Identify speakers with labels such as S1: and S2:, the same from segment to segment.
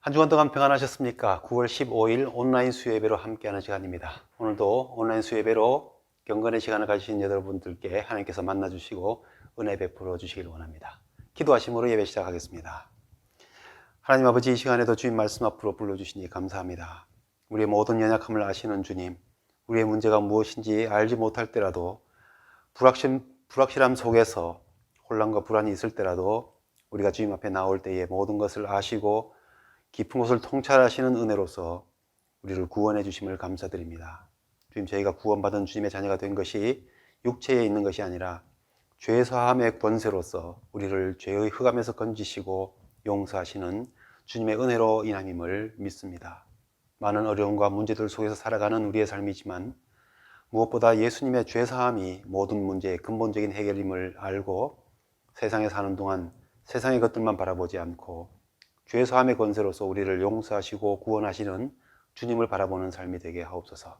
S1: 한 주간 동안 평안하셨습니까? 9월 15일 온라인 수요예배로 함께하는 시간입니다. 오늘도 온라인 수요예배로 경건의 시간을 가지신 여러분들께 하나님께서 만나주시고 은혜 베풀어 주시길 원합니다. 기도하심으로 예배 시작하겠습니다. 하나님 아버지, 이 시간에도 주님 말씀 앞으로 불러주시니 감사합니다. 우리의 모든 연약함을 아시는 주님, 우리의 문제가 무엇인지 알지 못할 때라도 불확실함 속에서 혼란과 불안이 있을 때라도 우리가 주님 앞에 나올 때에 모든 것을 아시고 깊은 곳을 통찰하시는 은혜로서 우리를 구원해 주심을 감사드립니다. 주님, 저희가 구원받은 주님의 자녀가 된 것이 육체에 있는 것이 아니라 죄 사함의 권세로서 우리를 죄의 흑암에서 건지시고 용서하시는 주님의 은혜로 인함임을 믿습니다. 많은 어려움과 문제들 속에서 살아가는 우리의 삶이지만 무엇보다 예수님의 죄 사함이 모든 문제의 근본적인 해결임을 알고 세상에 사는 동안 세상의 것들만 바라보지 않고 죄 사함의 권세로서 우리를 용서하시고 구원하시는 주님을 바라보는 삶이 되게 하옵소서.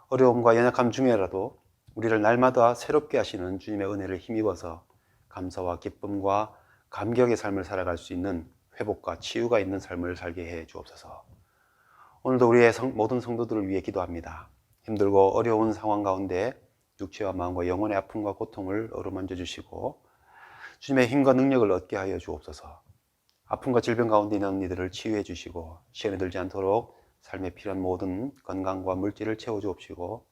S1: 어려움과 연약함 중에라도 우리를 날마다 새롭게 하시는 주님의 은혜를 힘입어서 감사와 기쁨과 감격의 삶을 살아갈 수 있는 회복과 치유가 있는 삶을 살게 해 주옵소서. 오늘도 우리의 모든 성도들을 위해 기도합니다. 힘들고 어려운 상황 가운데 육체와 마음과 영혼의 아픔과 고통을 어루만져 주시고 주님의 힘과 능력을 얻게 하여 주옵소서. 아픔과 질병 가운데 있는 이들을 치유해 주시고 시험에 들지 않도록 삶에 필요한 모든 건강과 물질을 채워 주옵시고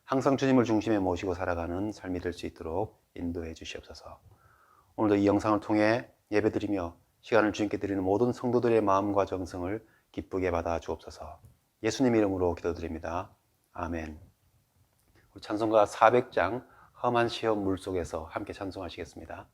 S1: 항상 주님을 중심에 모시고 살아가는 삶이 될 수 있도록 인도해 주시옵소서. 오늘도 이 영상을 통해 예배드리며 시간을 주님께 드리는 모든 성도들의 마음과 정성을 기쁘게 받아 주옵소서. 예수님 이름으로 기도드립니다. 아멘. 우리 찬송가 400장 험한 시험 물속에서 함께 찬송하시겠습니다.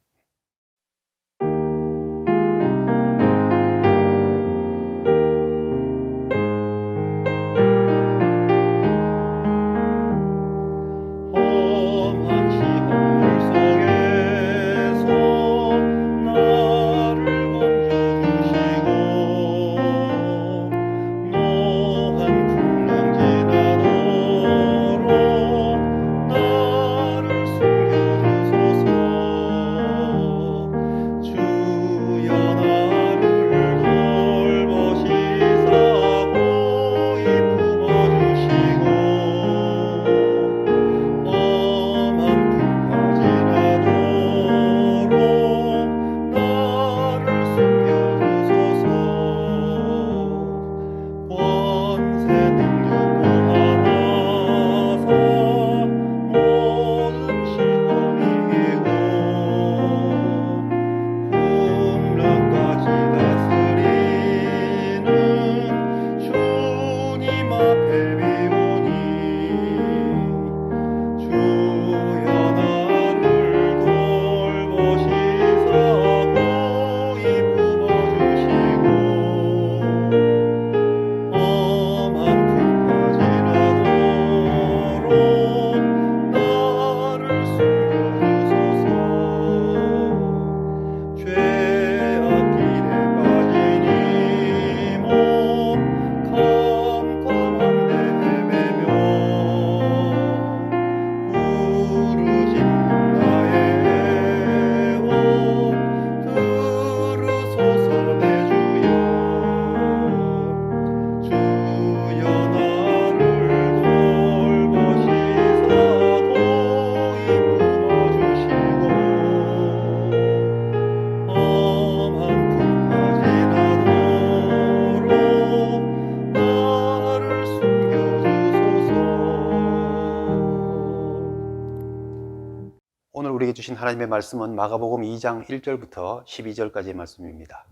S1: 오늘 우리에게 주신 하나님의 말씀은 마가복음 2장 1절부터 12절까지의 말씀입니다.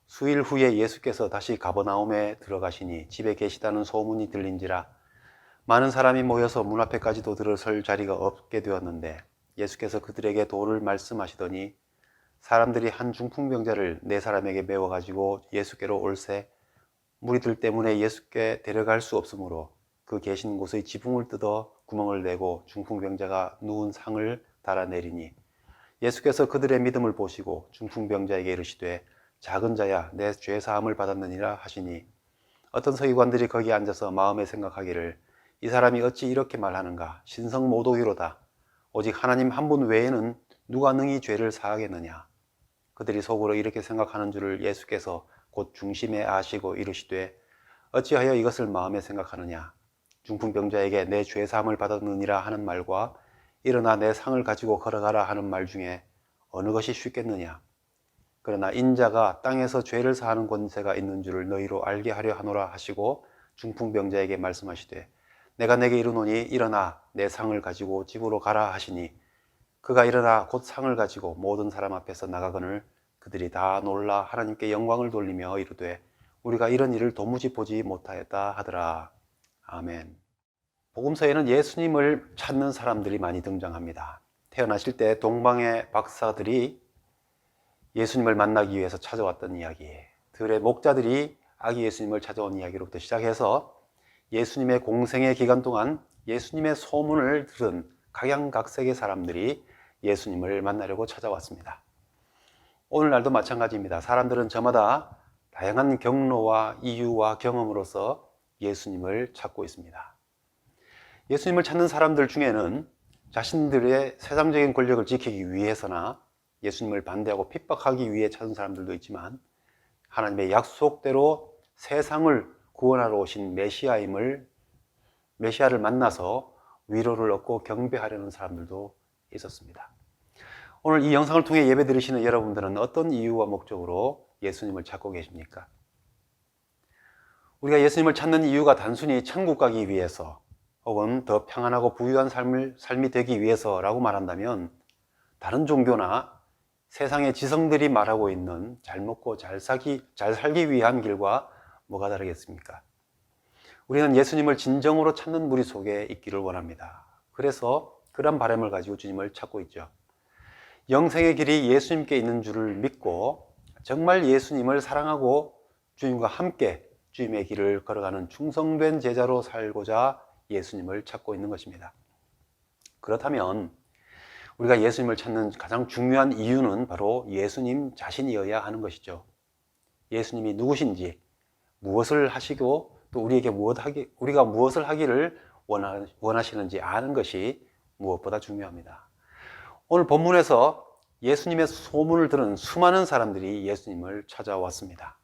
S1: 수일 후에 예수께서 다시 가버나움에 들어가시니 집에 계시다는 소문이 들린지라 많은 사람이 모여서 문 앞에까지도 들어설 자리가 없게 되었는데 예수께서 그들에게 도를 말씀하시더니 사람들이 한 중풍병자를 네 사람에게 메워 가지고 예수께로 올세 무리들 때문에 예수께 데려갈 수 없으므로 그 계신 곳의 지붕을 뜯어 구멍을 내고 중풍병자가 누운 상을 달아내리니 예수께서 그들의 믿음을 보시고 중풍병자에게 이르시되 작은 자야 내 죄 사함을 받았느니라 하시니 어떤 서기관들이 거기 앉아서 마음에 생각하기를 이 사람이 어찌 이렇게 말하는가 신성모독이로다 오직 하나님 한 분 외에는 누가 능히 죄를 사하겠느냐. 그들이 속으로 이렇게 생각하는 줄을 예수께서 곧 중심에 아시고 이르시되 어찌하여 이것을 마음에 생각하느냐. 중풍병자에게 내 죄사함을 받았느니라 하는 말과 일어나 내 상을 가지고 걸어가라 하는 말 중에 어느 것이 쉽겠느냐. 그러나 인자가 땅에서 죄를 사하는 권세가 있는 줄을 너희로 알게 하려 하노라 하시고 중풍병자에게 말씀하시되 내가 내게 이르노니 일어나 내 상을 가지고 집으로 가라 하시니 그가 일어나 곧 상을 가지고 모든 사람 앞에서 나가거늘 그들이 다 놀라 하나님께 영광을 돌리며 이르되 우리가 이런 일을 도무지 보지 못하였다 하더라. 아멘. 복음서에는 예수님을 찾는 사람들이 많이 등장합니다. 태어나실 때 동방의 박사들이 예수님을 만나기 위해서 찾아왔던 이야기, 들의 목자들이 아기 예수님을 찾아온 이야기로부터 시작해서 예수님의 공생의 기간 동안 예수님의 소문을 들은 각양각색의 사람들이 예수님을 만나려고 찾아왔습니다. 오늘날도 마찬가지입니다. 사람들은 저마다 다양한 경로와 이유와 경험으로서 예수님을 찾고 있습니다. 예수님을 찾는 사람들 중에는 자신들의 세상적인 권력을 지키기 위해서나 예수님을 반대하고 핍박하기 위해 찾은 사람들도 있지만 하나님의 약속대로 세상을 구원하러 오신 메시아를 만나서 위로를 얻고 경배하려는 사람들도 있었습니다. 오늘 이 영상을 통해 예배 드리시는 여러분들은 어떤 이유와 목적으로 예수님을 찾고 계십니까? 우리가 예수님을 찾는 이유가 단순히 천국 가기 위해서 혹은 더 평안하고 부유한 삶이 되기 위해서라고 말한다면 다른 종교나 세상의 지성들이 말하고 있는 잘 먹고 잘 살기 위한 길과 뭐가 다르겠습니까? 우리는 예수님을 진정으로 찾는 무리 속에 있기를 원합니다. 그래서 그런 바람을 가지고 주님을 찾고 있죠. 영생의 길이 예수님께 있는 줄을 믿고 정말 예수님을 사랑하고 주님과 함께 주님의 길을 걸어가는 충성된 제자로 살고자 예수님을 찾고 있는 것입니다. 그렇다면 우리가 예수님을 찾는 가장 중요한 이유는 바로 예수님 자신이어야 하는 것이죠. 예수님이 누구신지, 무엇을 하시고 또 우리가 무엇을 하기를 원하시는지 아는 것이 무엇보다 중요합니다. 오늘 본문에서 예수님의 소문을 들은 수많은 사람들이 예수님을 찾아왔습니다.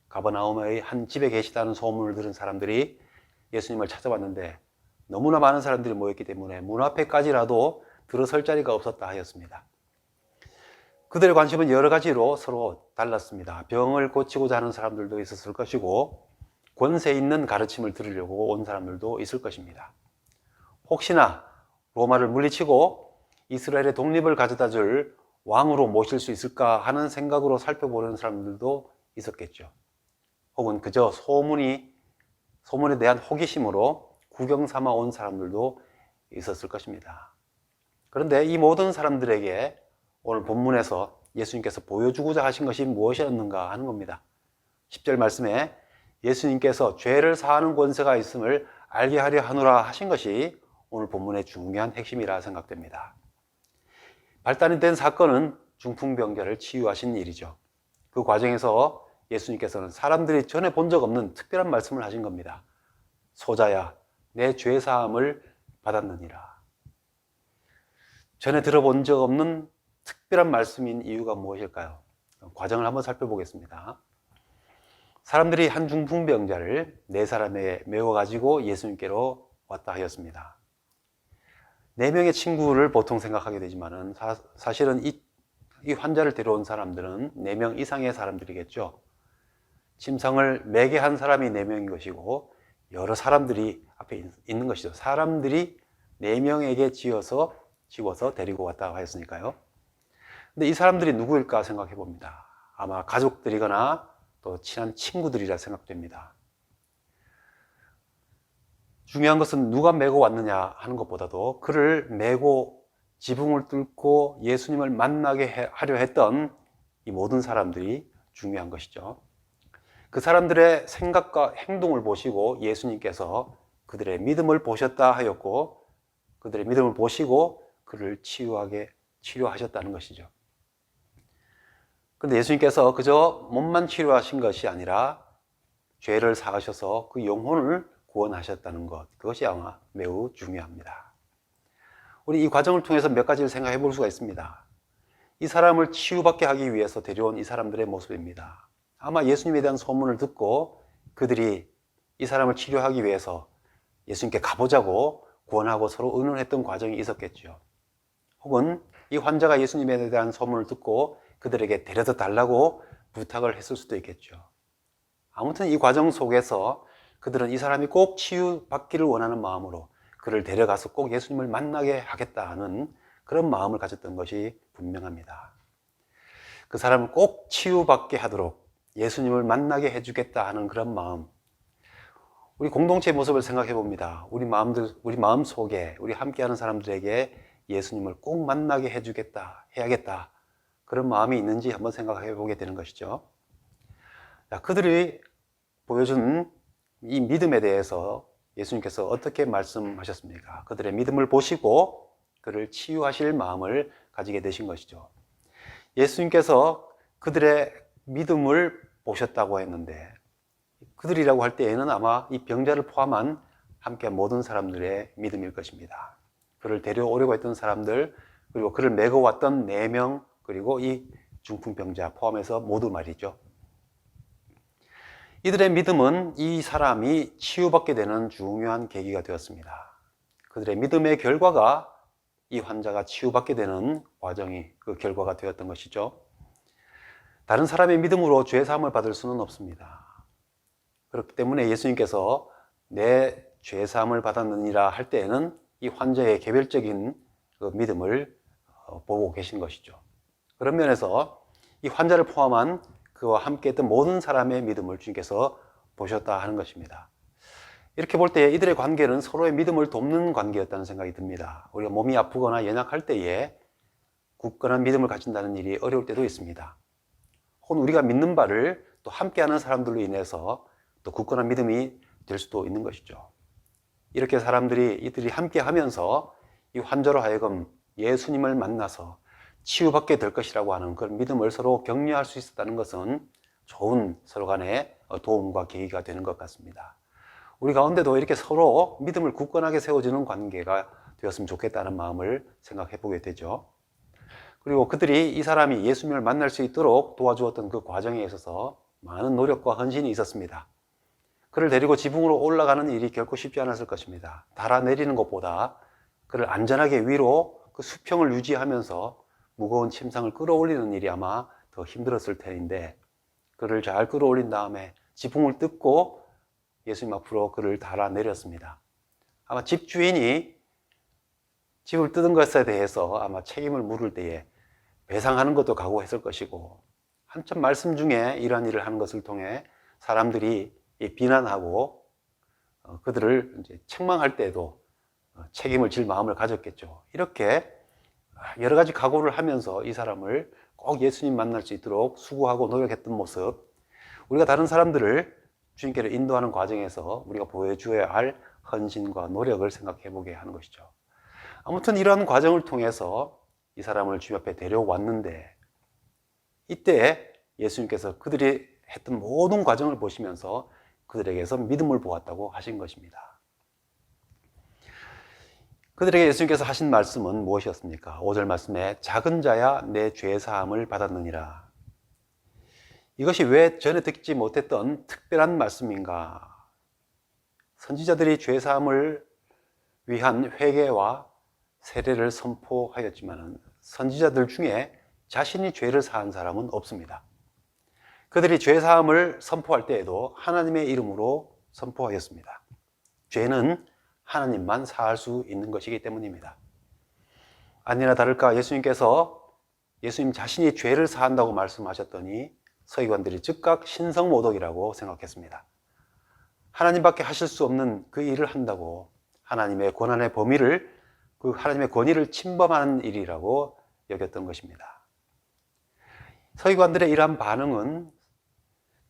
S1: 가버나움의 한 집에 계시다는 소문을 들은 사람들이 예수님을 찾아왔는데 너무나 많은 사람들이 모였기 때문에 문 앞에까지라도 들어설 자리가 없었다 하였습니다. 그들의 관심은 여러 가지로 서로 달랐습니다. 병을 고치고자 하는 사람들도 있었을 것이고 권세 있는 가르침을 들으려고 온 사람들도 있을 것입니다. 혹시나 로마를 물리치고 이스라엘의 독립을 가져다 줄 왕으로 모실 수 있을까 하는 생각으로 살펴보는 사람들도 있었겠죠. 혹은 그저 소문에 대한 호기심으로 구경 삼아 온 사람들도 있었을 것입니다. 그런데 이 모든 사람들에게 오늘 본문에서 예수님께서 보여주고자 하신 것이 무엇이었는가 하는 겁니다. 10절 말씀에 예수님께서 죄를 사하는 권세가 있음을 알게 하려 하노라 하신 것이 오늘 본문의 중요한 핵심이라 생각됩니다. 발단이 된 사건은 중풍병자를 치유하신 일이죠. 그 과정에서 예수님께서는 사람들이 전에 본 적 없는 특별한 말씀을 하신 겁니다. 소자야, 내 죄사함을 받았느니라. 전에 들어본 적 없는 특별한 말씀인 이유가 무엇일까요? 과정을 한번 살펴보겠습니다. 사람들이 한 중풍병자를 4사람에 메워가지고 예수님께로 왔다 하였습니다. 4명의 친구를 보통 생각하게 되지만 사실은 이 환자를 데려온 사람들은 4명 이상의 사람들이겠죠. 침상을 매게 한 사람이 4명인 것이고 여러 사람들이 앞에 있는 것이죠. 사람들이 4명에게 지워서 데리고 왔다고 하였으니까요. 근데 이 사람들이 누구일까 생각해 봅니다. 아마 가족들이거나 또 친한 친구들이라 생각됩니다. 중요한 것은 누가 메고 왔느냐 하는 것보다도 그를 메고 지붕을 뚫고 예수님을 만나게 하려 했던 이 모든 사람들이 중요한 것이죠. 그 사람들의 생각과 행동을 보시고 예수님께서 그들의 믿음을 보셨다 하였고 그들의 믿음을 보시고 그를 치료하셨다는 것이죠. 그런데 예수님께서 그저 몸만 치료하신 것이 아니라 죄를 사하셔서 그 영혼을 구원하셨다는 것, 그것이 아마 매우 중요합니다. 우리 이 과정을 통해서 몇 가지를 생각해 볼 수가 있습니다. 이 사람을 치유받게 하기 위해서 데려온 이 사람들의 모습입니다. 아마 예수님에 대한 소문을 듣고 그들이 이 사람을 치료하기 위해서 예수님께 가보자고 권하고 서로 의논했던 과정이 있었겠죠. 혹은 이 환자가 예수님에 대한 소문을 듣고 그들에게 데려다 달라고 부탁을 했을 수도 있겠죠. 아무튼 이 과정 속에서 그들은 이 사람이 꼭 치유받기를 원하는 마음으로 그를 데려가서 꼭 예수님을 만나게 하겠다 하는 그런 마음을 가졌던 것이 분명합니다. 그 사람을 꼭 치유받게 하도록 예수님을 만나게 해주겠다 하는 그런 마음. 우리 공동체의 모습을 생각해 봅니다. 우리 마음 속에 우리 함께하는 사람들에게 예수님을 꼭 만나게 해주겠다, 해야겠다. 그런 마음이 있는지 한번 생각해 보게 되는 것이죠. 그들이 보여준 이 믿음에 대해서 예수님께서 어떻게 말씀하셨습니까? 그들의 믿음을 보시고 그를 치유하실 마음을 가지게 되신 것이죠. 예수님께서 그들의 믿음을 보셨다고 했는데 그들이라고 할 때에는 아마 이 병자를 포함한 함께 모든 사람들의 믿음일 것입니다. 그를 데려오려고 했던 사람들, 그리고 그를 메고 왔던 4명, 그리고 이 중풍병자 포함해서 모두 말이죠. 이들의 믿음은 이 사람이 치유받게 되는 중요한 계기가 되었습니다. 그들의 믿음의 결과가 이 환자가 치유받게 되는 과정이 그 결과가 되었던 것이죠. 다른 사람의 믿음으로 죄 사함을 받을 수는 없습니다. 그렇기 때문에 예수님께서 내 죄 사함을 받았느니라 할 때에는 이 환자의 개별적인 그 믿음을 보고 계신 것이죠. 그런 면에서 이 환자를 포함한 그와 함께 했던 모든 사람의 믿음을 주님께서 보셨다 하는 것입니다. 이렇게 볼 때 이들의 관계는 서로의 믿음을 돕는 관계였다는 생각이 듭니다. 우리가 몸이 아프거나 연약할 때에 굳건한 믿음을 가진다는 일이 어려울 때도 있습니다. 혹은 우리가 믿는 바를 또 함께하는 사람들로 인해서 또 굳건한 믿음이 될 수도 있는 것이죠. 이렇게 이들이 함께 하면서 이 환자로 하여금 예수님을 만나서 치유받게 될 것이라고 하는 그런 믿음을 서로 격려할 수 있었다는 것은 좋은 서로 간의 도움과 계기가 되는 것 같습니다. 우리 가운데도 이렇게 서로 믿음을 굳건하게 세워주는 관계가 되었으면 좋겠다는 마음을 생각해 보게 되죠. 그리고 그들이 이 사람이 예수님을 만날 수 있도록 도와주었던 그 과정에 있어서 많은 노력과 헌신이 있었습니다. 그를 데리고 지붕으로 올라가는 일이 결코 쉽지 않았을 것입니다. 달아내리는 것보다 그를 안전하게 위로 그 수평을 유지하면서 무거운 침상을 끌어올리는 일이 아마 더 힘들었을 텐데 그를 잘 끌어올린 다음에 지붕을 뜯고 예수님 앞으로 그를 달아내렸습니다. 아마 집주인이 집을 뜯은 것에 대해서 아마 책임을 물을 때에 배상하는 것도 각오했을 것이고 한참 말씀 중에 이러한 일을 하는 것을 통해 사람들이 비난하고 그들을 이제 책망할 때에도 책임을 질 마음을 가졌겠죠. 이렇게 여러 가지 각오를 하면서 이 사람을 꼭 예수님 만날 수 있도록 수고하고 노력했던 모습, 우리가 다른 사람들을 주님께로 인도하는 과정에서 우리가 보여줘야 할 헌신과 노력을 생각해 보게 하는 것이죠. 아무튼 이러한 과정을 통해서 이 사람을 주님 앞에 데려왔는데 이때 예수님께서 그들이 했던 모든 과정을 보시면서 그들에게서 믿음을 보았다고 하신 것입니다. 그들에게 예수님께서 하신 말씀은 무엇이었습니까? 5절 말씀에 작은 자야 내 죄사함을 받았느니라. 이것이 왜 전에 듣지 못했던 특별한 말씀인가? 선지자들이 죄사함을 위한 회개와 세례를 선포하였지만 선지자들 중에 자신이 죄를 사한 사람은 없습니다. 그들이 죄사함을 선포할 때에도 하나님의 이름으로 선포하였습니다. 죄는 하나님만 사할 수 있는 것이기 때문입니다. 아니나 다를까 예수님께서 예수님 자신이 죄를 사한다고 말씀하셨더니 서기관들이 즉각 신성모독이라고 생각했습니다. 하나님밖에 하실 수 없는 그 일을 한다고 하나님의 권한의 범위를 그 하나님의 권위를 침범하는 일이라고 여겼던 것입니다. 서기관들의 이러한 반응은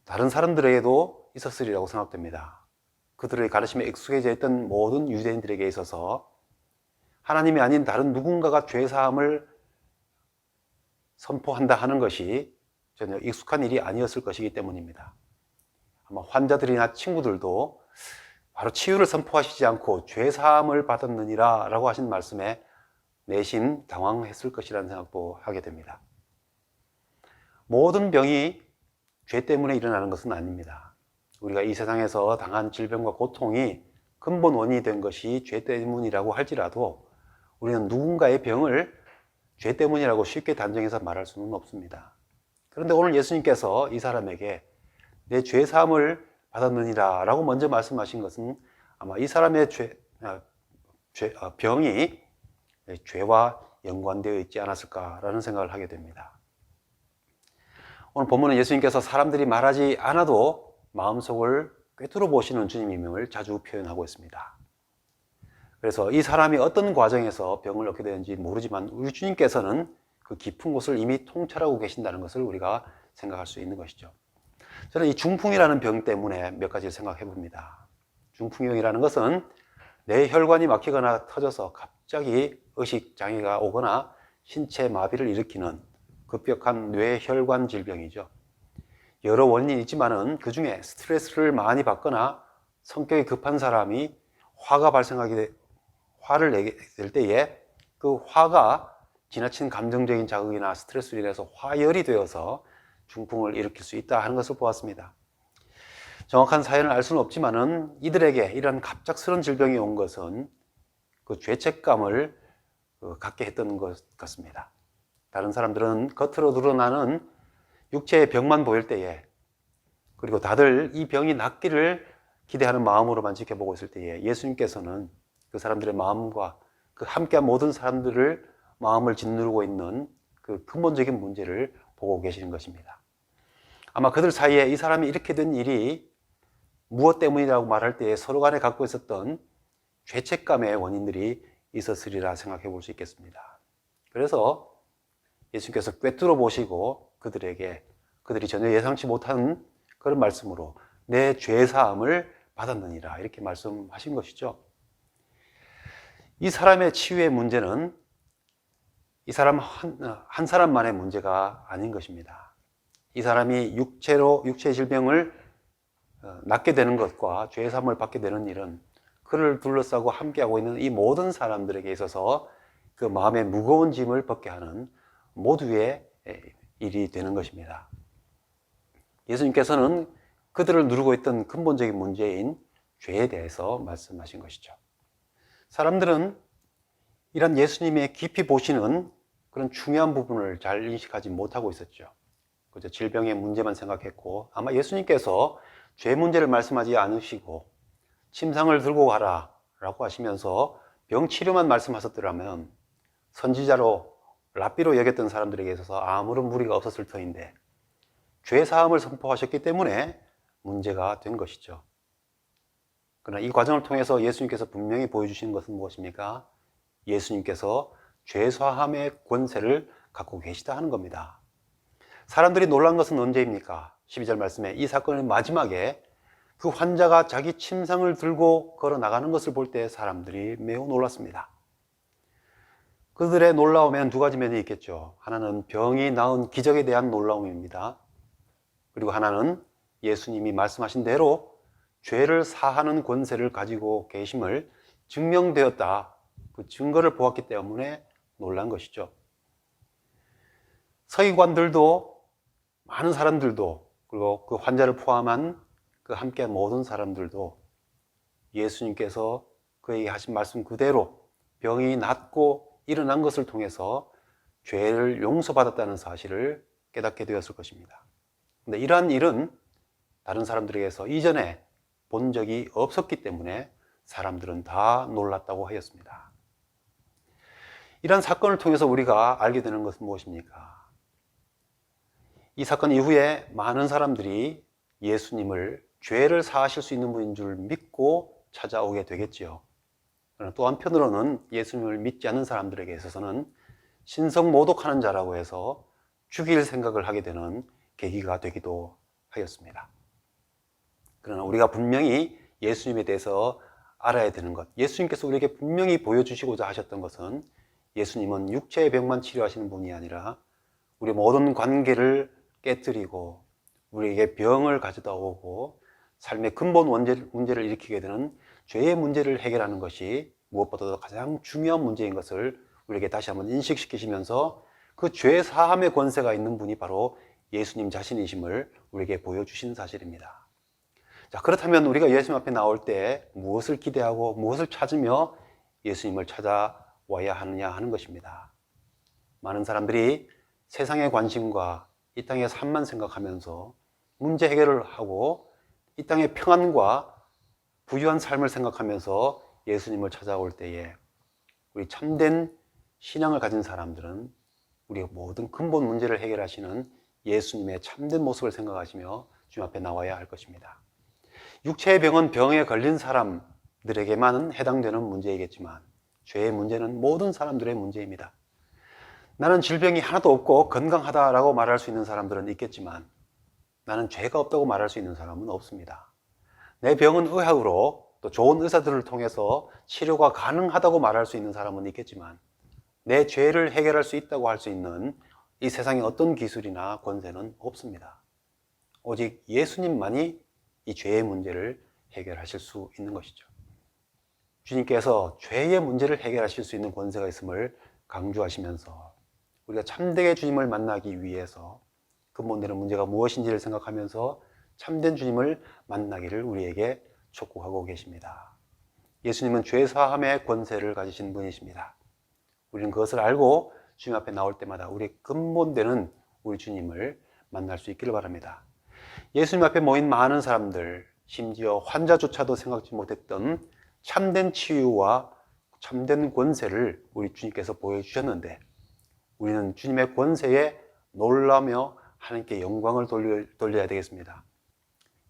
S1: 다른 사람들에게도 있었으리라고 생각됩니다. 그들의 가르침에 익숙해져 있던 모든 유대인들에게 있어서 하나님이 아닌 다른 누군가가 죄사함을 선포한다 하는 것이 전혀 익숙한 일이 아니었을 것이기 때문입니다. 아마 환자들이나 친구들도 바로 치유를 선포하시지 않고 죄사함을 받았느니라 라고 하신 말씀에 내심 당황했을 것이라는 생각도 하게 됩니다. 모든 병이 죄 때문에 일어나는 것은 아닙니다. 우리가 이 세상에서 당한 질병과 고통이 근본 원인이 된 것이 죄 때문이라고 할지라도 우리는 누군가의 병을 죄 때문이라고 쉽게 단정해서 말할 수는 없습니다. 그런데 오늘 예수님께서 이 사람에게 내 죄 사함을 받았느니라 라고 먼저 말씀하신 것은 아마 이 사람의 병이 죄와 연관되어 있지 않았을까라는 생각을 하게 됩니다. 오늘 본문은 예수님께서 사람들이 말하지 않아도 마음속을 꿰뚫어 보시는 주님임을 자주 표현하고 있습니다. 그래서 이 사람이 어떤 과정에서 병을 얻게 되는지 모르지만 우리 주님께서는 그 깊은 곳을 이미 통찰하고 계신다는 것을 우리가 생각할 수 있는 것이죠. 저는 이 중풍이라는 병 때문에 몇 가지를 생각해 봅니다. 중풍병이라는 것은 내 혈관이 막히거나 터져서 갑자기 의식장애가 오거나 신체 마비를 일으키는 급격한 뇌혈관 질병이죠. 여러 원인이 있지만은 그 중에 스트레스를 많이 받거나 성격이 급한 사람이 화를 내게 될 때에 그 화가 지나친 감정적인 자극이나 스트레스로 인해서 화열이 되어서 중풍을 일으킬 수 있다 하는 것을 보았습니다. 정확한 사연을 알 수는 없지만은 이들에게 이런 갑작스러운 질병이 온 것은 그 죄책감을 갖게 했던 것 같습니다. 다른 사람들은 겉으로 드러나는 육체의 병만 보일 때에, 그리고 다들 이 병이 낫기를 기대하는 마음으로만 지켜보고 있을 때에 예수님께서는 그 사람들의 마음과 그 함께한 모든 사람들을 마음을 짓누르고 있는 그 근본적인 문제를 보고 계시는 것입니다. 아마 그들 사이에 이 사람이 이렇게 된 일이 무엇 때문이라고 말할 때에 서로 간에 갖고 있었던 죄책감의 원인들이 있었으리라 생각해 볼 수 있겠습니다. 그래서 예수님께서 꿰뚫어 보시고 그들이 전혀 예상치 못한 그런 말씀으로 내 죄사함을 받았느니라 이렇게 말씀하신 것이죠. 이 사람의 치유의 문제는 이 사람 한 사람만의 문제가 아닌 것입니다. 이 사람이 육체의 질병을 낫게 되는 것과 죄사함을 받게 되는 일은 그를 둘러싸고 함께하고 있는 이 모든 사람들에게 있어서 그 마음의 무거운 짐을 벗게 하는 모두의 일이 되는 것입니다. 예수님께서는 그들을 누르고 있던 근본적인 문제인 죄에 대해서 말씀하신 것이죠. 사람들은 이런 예수님의 깊이 보시는 그런 중요한 부분을 잘 인식하지 못하고 있었죠. 그저 질병의 문제만 생각했고, 아마 예수님께서 죄 문제를 말씀하지 않으시고 침상을 들고 가라 라고 하시면서 병 치료만 말씀하셨더라면 선지자로 랍비로 여겼던 사람들에게 있어서 아무런 무리가 없었을 터인데 죄 사함을 선포하셨기 때문에 문제가 된 것이죠. 그러나 이 과정을 통해서 예수님께서 분명히 보여주시는 것은 무엇입니까? 예수님께서 죄 사함의 권세를 갖고 계시다 하는 겁니다. 사람들이 놀란 것은 언제입니까? 12절 말씀에 이 사건의 마지막에 그 환자가 자기 침상을 들고 걸어 나가는 것을 볼 때 사람들이 매우 놀랐습니다. 그들의 놀라움에는 두 가지 면이 있겠죠. 하나는 병이 나은 기적에 대한 놀라움입니다. 그리고 하나는 예수님이 말씀하신 대로 죄를 사하는 권세를 가지고 계심을 증명되었다. 그 증거를 보았기 때문에 놀란 것이죠. 서기관들도 많은 사람들도 그리고 그 환자를 포함한 그 함께 모든 사람들도 예수님께서 그에게 하신 말씀 그대로 병이 낫고 일어난 것을 통해서 죄를 용서받았다는 사실을 깨닫게 되었을 것입니다. 근데 이러한 일은 다른 사람들에게서 이전에 본 적이 없었기 때문에 사람들은 다 놀랐다고 하였습니다. 이러한 사건을 통해서 우리가 알게 되는 것은 무엇입니까? 이 사건 이후에 많은 사람들이 예수님을 죄를 사하실 수 있는 분인 줄 믿고 찾아오게 되겠지요. 그러나 또 한편으로는 예수님을 믿지 않는 사람들에게 있어서는 신성모독하는 자라고 해서 죽일 생각을 하게 되는 계기가 되기도 하였습니다. 그러나 우리가 분명히 예수님에 대해서 알아야 되는 것, 예수님께서 우리에게 분명히 보여주시고자 하셨던 것은 예수님은 육체의 병만 치료하시는 분이 아니라 우리 모든 관계를 깨뜨리고 우리에게 병을 가져다 오고 삶의 근본 문제를 일으키게 되는 죄의 문제를 해결하는 것이 무엇보다도 가장 중요한 문제인 것을 우리에게 다시 한번 인식시키시면서 그 죄 사함의 권세가 있는 분이 바로 예수님 자신이심을 우리에게 보여주신 사실입니다. 자, 그렇다면 우리가 예수님 앞에 나올 때 무엇을 기대하고 무엇을 찾으며 예수님을 찾아와야 하느냐 하는 것입니다. 많은 사람들이 세상의 관심과 이 땅의 삶만 생각하면서 문제 해결을 하고 이 땅의 평안과 부유한 삶을 생각하면서 예수님을 찾아올 때에 우리 참된 신앙을 가진 사람들은 우리의 모든 근본 문제를 해결하시는 예수님의 참된 모습을 생각하시며 주님 앞에 나와야 할 것입니다. 육체의 병은 병에 걸린 사람들에게만 해당되는 문제이겠지만 죄의 문제는 모든 사람들의 문제입니다. 나는 질병이 하나도 없고 건강하다라고 말할 수 있는 사람들은 있겠지만 나는 죄가 없다고 말할 수 있는 사람은 없습니다. 내 병은 의학으로 또 좋은 의사들을 통해서 치료가 가능하다고 말할 수 있는 사람은 있겠지만 내 죄를 해결할 수 있다고 할 수 있는 이 세상에 어떤 기술이나 권세는 없습니다. 오직 예수님만이 이 죄의 문제를 해결하실 수 있는 것이죠. 주님께서 죄의 문제를 해결하실 수 있는 권세가 있음을 강조하시면서 우리가 참되게 주님을 만나기 위해서 근본되는 문제가 무엇인지를 생각하면서 참된 주님을 만나기를 우리에게 촉구하고 계십니다. 예수님은 죄 사함의 권세를 가지신 분이십니다. 우리는 그것을 알고 주님 앞에 나올 때마다 우리의 근본되는 우리 주님을 만날 수 있기를 바랍니다. 예수님 앞에 모인 많은 사람들, 심지어 환자조차도 생각지 못했던 참된 치유와 참된 권세를 우리 주님께서 보여주셨는데 우리는 주님의 권세에 놀라며 하나님께 영광을 돌려야 되겠습니다.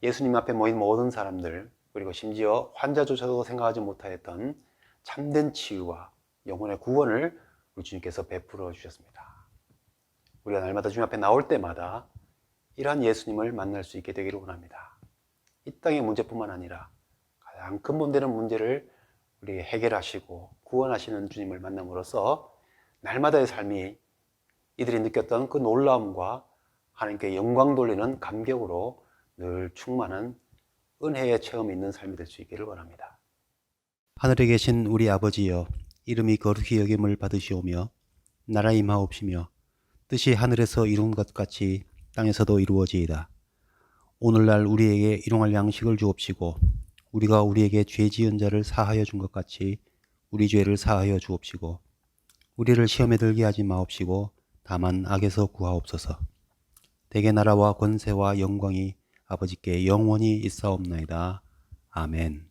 S1: 예수님 앞에 모인 모든 사람들, 그리고 심지어 환자조차도 생각하지 못하였던 참된 치유와 영혼의 구원을 우리 주님께서 베풀어 주셨습니다. 우리가 날마다 주님 앞에 나올 때마다 이러한 예수님을 만날 수 있게 되기를 원합니다. 이 땅의 문제뿐만 아니라 가장 근본되는 문제를 우리에게 해결하시고 구원하시는 주님을 만남으로써 날마다의 삶이 이들이 느꼈던 그 놀라움과 하나님께 영광 돌리는 감격으로 늘 충만한 은혜의 체험이 있는 삶이 될 수 있기를 원합니다.
S2: 하늘에 계신 우리 아버지여, 이름이 거룩히 여김을 받으시오며 나라 임하옵시며 뜻이 하늘에서 이룬 것 같이 땅에서도 이루어지이다. 오늘날 우리에게 일용할 양식을 주옵시고 우리가 우리에게 죄 지은 자를 사하여 준 것 같이 우리 죄를 사하여 주옵시고 우리를 시험에 들게 하지 마옵시고 다만 악에서 구하옵소서. 대개 나라와 권세와 영광이 아버지께 영원히 있사옵나이다. 아멘.